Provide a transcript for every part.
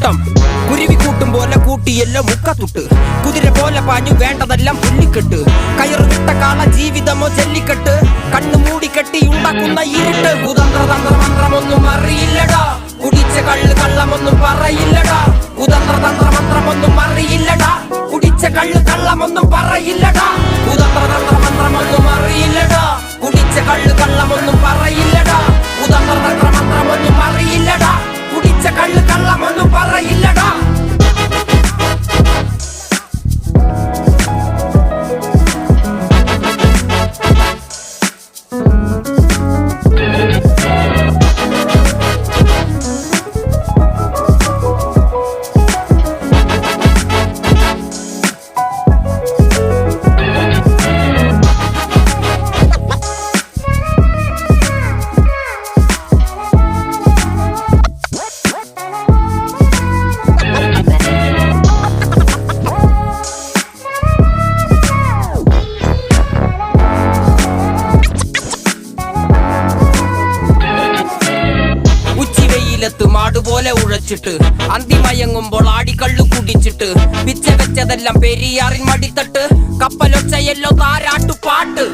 കൂട്ടം കുരുവി കൂട്ടും പോലെ കൂട്ടിയല്ലോ മുക്കത്തുട്ട് കുതിര പോലെ പാഞ്ഞു വേണ്ടതെല്ലാം പുല്ലിക്കെട്ട് കയറ് വിട്ട കാള ജീവിതമോ ജല്ലിക്കെട്ട് കണ്ണു മൂടിക്കെട്ടി ഉണ്ടാക്കുന്ന ഇരുട്ട് കുതന്ത്രതന്ത്രമന്ത്രമൊന്നും അറിയില്ലടാ കുടിച്ച കള്ള് കള്ളമൊന്നും പറയില്ലടാ കുതന്ത്രതന്ത്രമന്ത്രമൊന്നും അറിയില്ലടാ കുടിച്ച കള്ള് കള്ളമൊന്നും പറയില്ലടാ കുതന്ത്രതന്ത്രമന്ത്രമൊന്നും അറിയില്ലടാ കുടിച്ച കള്ള് കള്ളമൊന്നും പറയില്ലടാ കുതന്ത്രതന്ത്രമന്ത്രമൊന്നും അറിയില്ലടാ കുടിച്ച കള്ള് കള്ളമൊന്നും പറയില്ലടാ മാടുപോലെ ഉഴച്ചിട്ട് അന്തിമയങ്ങുമ്പോൾ ആടിക്കള്ളു കുടിച്ചിട്ട് പിച്ച വെച്ചതെല്ലാം പെരിയാറിൻ മടിത്തട്ട് കപ്പലൊച്ചയല്ലോ താരാട്ടുപാട്ട്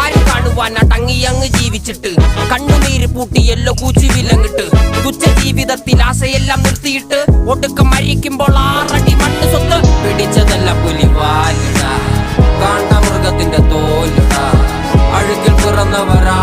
ആര് കാണുവാനാ ടങ്ങിയങ്ങ് ജീവിച്ചിട്ട് കണ്ണുനീര് പൂട്ടിയല്ലോ കൂച്ചി വിലങ്ങിട്ട് തുച്ഛ ജീവിതത്തിൽ ആശയെല്ലാം നിർത്തിയിട്ട് ഒടുക്കം മരിക്കുമ്പോൾ 6 അടി മണ്ണ് സ്വത്ത് പിടിച്ചതെല്ലാം പുലിവാലിടാ കാണ്ടാമൃഗത്തിന്റെ തോലിടാ അഴുകിൽ പിറന്നവരാ